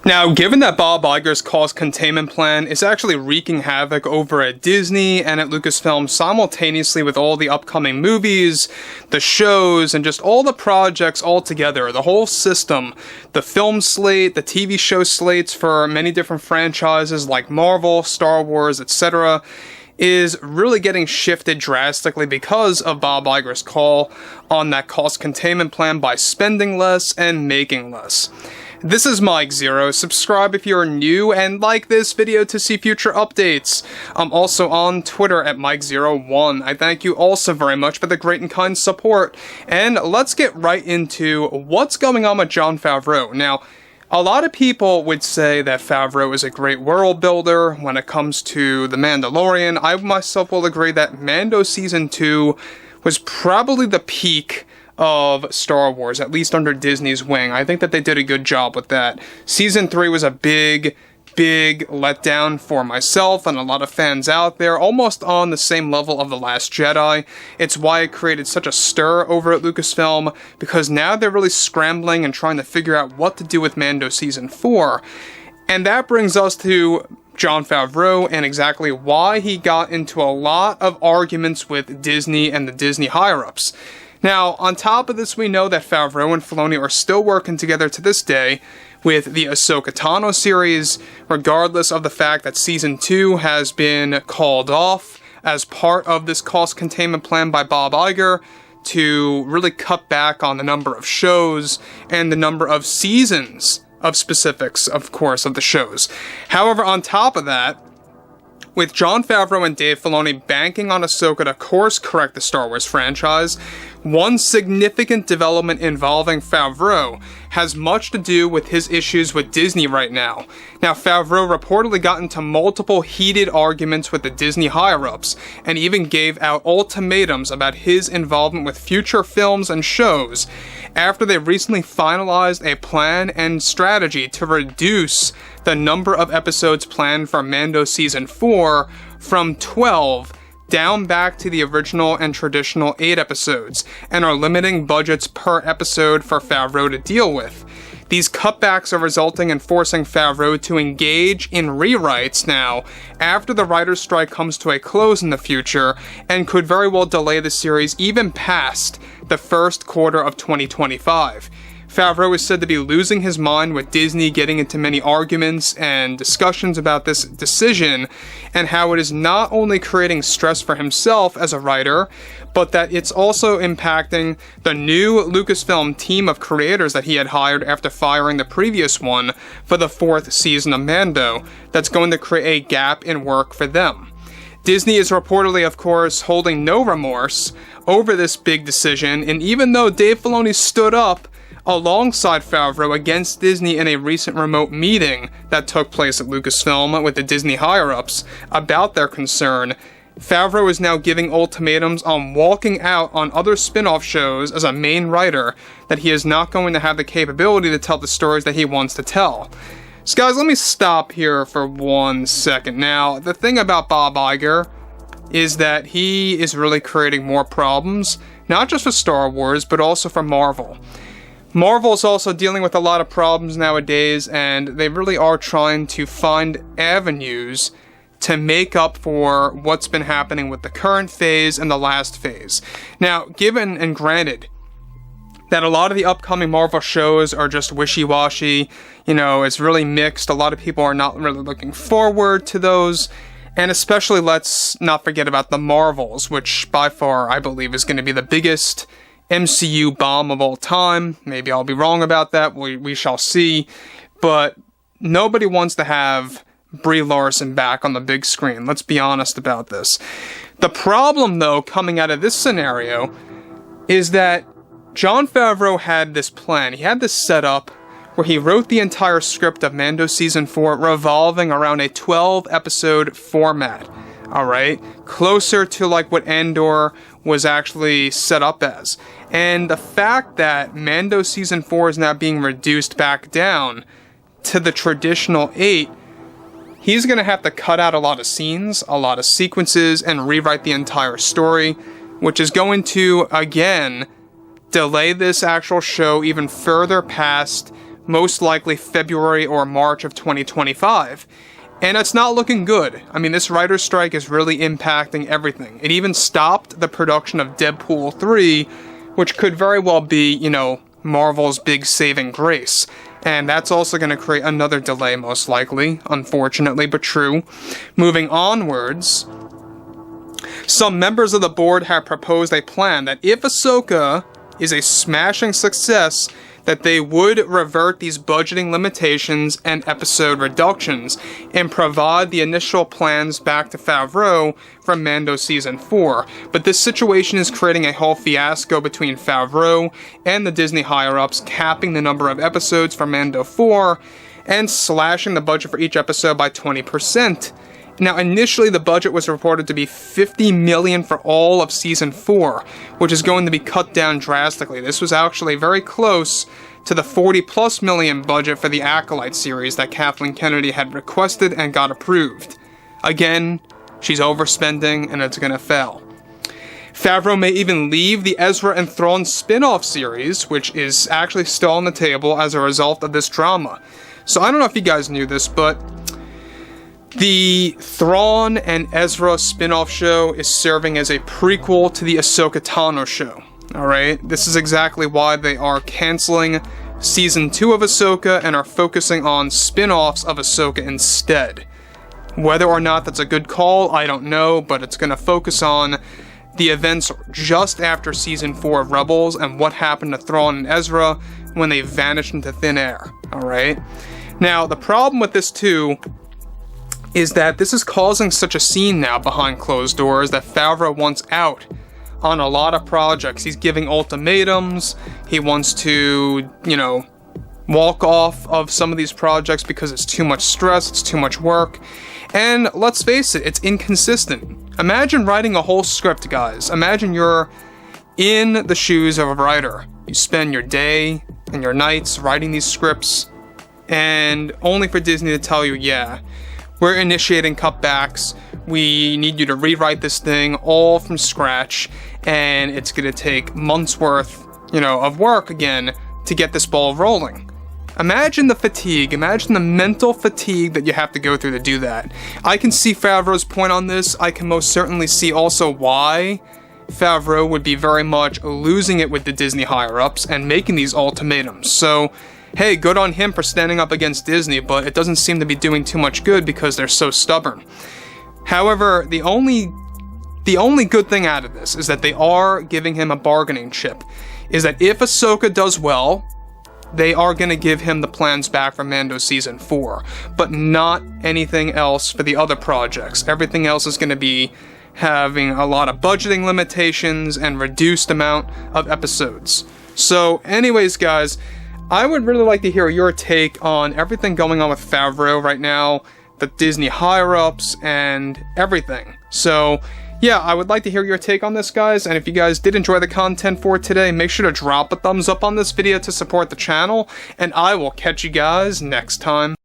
Now, given that Bob Iger's cost containment plan is actually wreaking havoc over at Disney and at Lucasfilm simultaneously with all the upcoming movies, the shows, and just all the projects all together, the whole system, the film slate, the TV show slates for many different franchises like Marvel, Star Wars, etc., is really getting shifted drastically because of Bob Iger's call on that cost containment plan by spending less and making less. This is Mike Zero. Subscribe if you're new and like this video to see future updates. I'm also on Twitter at Mike01. I thank you also very much for the great and kind support. And let's get right into what's going on with Jon Favreau. Now, a lot of people would say that Favreau is a great world builder when it comes to The Mandalorian. I myself will agree that Mando Season 2 was probably the peak of Star Wars, at least under Disney's wing. I think that they did a good job with that. Season 3 was a big letdown for myself and a lot of fans out there, almost on the same level of The Last Jedi. It's why it created such a stir over at Lucasfilm, because now they're really scrambling and trying to figure out what to do with Mando Season 4. And that brings us to Jon Favreau and exactly why he got into a lot of arguments with Disney and the Disney higher-ups. Now, on top of this, we know that Favreau and Filoni are still working together to this day with the Ahsoka Tano series, regardless of the fact that Season 2 has been called off as part of this cost containment plan by Bob Iger to really cut back on the number of shows and the number of seasons of specifics, of course, of the shows. However, on top of that, with Jon Favreau and Dave Filoni banking on Ahsoka to course correct the Star Wars franchise, one significant development involving Favreau has much to do with his issues with Disney right now. Now, Favreau reportedly got into multiple heated arguments with the Disney higher-ups, and even gave out ultimatums about his involvement with future films and shows after they recently finalized a plan and strategy to reduce the number of episodes planned for Mando Season 4 from 12 down back to the original and traditional 8 episodes, and are limiting budgets per episode for Favreau to deal with. These cutbacks are resulting in forcing Favreau to engage in rewrites now after the writer's strike comes to a close in the future, and could very well delay the series even past the first quarter of 2025. Favreau is said to be losing his mind, with Disney getting into many arguments and discussions about this decision, and how it is not only creating stress for himself as a writer, but that it's also impacting the new Lucasfilm team of creators that he had hired after firing the previous one for the 4th season of Mando. That's going to create a gap in work for them. Disney is reportedly, of course, holding no remorse over this big decision, and even though Dave Filoni stood up alongside Favreau against Disney in a recent remote meeting that took place at Lucasfilm with the Disney higher-ups about their concern, Favreau is now giving ultimatums on walking out on other spin-off shows as a main writer, that he is not going to have the capability to tell the stories that he wants to tell. So guys, let me stop here for 1 second. Now, the thing about Bob Iger is that he is really creating more problems, not just for Star Wars, but also for Marvel. Marvel's also dealing with a lot of problems nowadays, and they really are trying to find avenues to make up for what's been happening with the current phase and the last phase. Now, given and granted that a lot of the upcoming Marvel shows are just wishy-washy, it's really mixed, a lot of people are not really looking forward to those, and especially let's not forget about the Marvels, which by far I believe is going to be the biggest MCU bomb of all time. Maybe I'll be wrong about that, we shall see, but nobody wants to have Brie Larson back on the big screen. Let's be honest about this. The problem, though, coming out of this scenario is that Jon Favreau had this plan. He had this set up where he wrote the entire script of Mando Season 4 revolving around a 12-episode format. Alright? Closer to like what Andor was actually set up as. And the fact that Mando Season 4 is now being reduced back down to the traditional 8, he's going to have to cut out a lot of scenes, a lot of sequences, and rewrite the entire story, which is going to, again, delay this actual show even further past most likely February or March of 2025. And it's not looking good. I mean, this writer's strike is really impacting everything. It even stopped the production of Deadpool 3, which could very well be, you know, Marvel's big saving grace. And that's also going to create another delay, most likely, unfortunately, but true. Moving onwards, some members of the board have proposed a plan that if Ahsoka is a smashing success, that they would revert these budgeting limitations and episode reductions and provide the initial plans back to Favreau for Mando Season 4. But this situation is creating a whole fiasco between Favreau and the Disney higher-ups, capping the number of episodes for Mando 4 and slashing the budget for each episode by 20%. Now, initially the budget was reported to be $50 million for all of Season 4, which is going to be cut down drastically. This was actually very close to the $40+ million budget for the Acolyte series that Kathleen Kennedy had requested and got approved. Again, she's overspending and it's gonna fail. Favreau may even leave the Ezra and Thrawn spin-off series, which is actually still on the table as a result of this drama. So I don't know if you guys knew this, but the Thrawn and Ezra spin-off show is serving as a prequel to the Ahsoka Tano show. Alright, this is exactly why they are canceling Season 2 of Ahsoka and are focusing on spin-offs of Ahsoka instead. Whether or not that's a good call, I don't know, but it's going to focus on the events just after Season 4 of Rebels and what happened to Thrawn and Ezra when they vanished into thin air. Alright? Now, the problem with this too is that this is causing such a scene now behind closed doors that Favreau wants out on a lot of projects. He's giving ultimatums, he wants to, you know, walk off of some of these projects because it's too much stress, it's too much work, and let's face it, it's inconsistent. Imagine writing a whole script, guys. Imagine you're in the shoes of a writer. You spend your day and your nights writing these scripts, and only for Disney to tell you, yeah, we're initiating cutbacks, we need you to rewrite this thing all from scratch, and it's gonna take months worth, you know, of work again to get this ball rolling. Imagine the fatigue, imagine the mental fatigue that you have to go through to do that. I can see Favreau's point on this. I can most certainly see also why Favreau would be very much losing it with the Disney higher-ups and making these ultimatums. So, hey, good on him for standing up against Disney, but it doesn't seem to be doing too much good because they're so stubborn. However, the only good thing out of this is that they are giving him a bargaining chip. Is that if Ahsoka does well, they are going to give him the plans back for Mando Season 4, but not anything else for the other projects. Everything else is going to be having a lot of budgeting limitations and reduced amount of episodes. So anyways, guys, I would really like to hear your take on everything going on with Favreau right now, the Disney higher-ups, and everything. So, yeah, I would like to hear your take on this, guys, and if you guys did enjoy the content for today, make sure to drop a thumbs up on this video to support the channel, and I will catch you guys next time.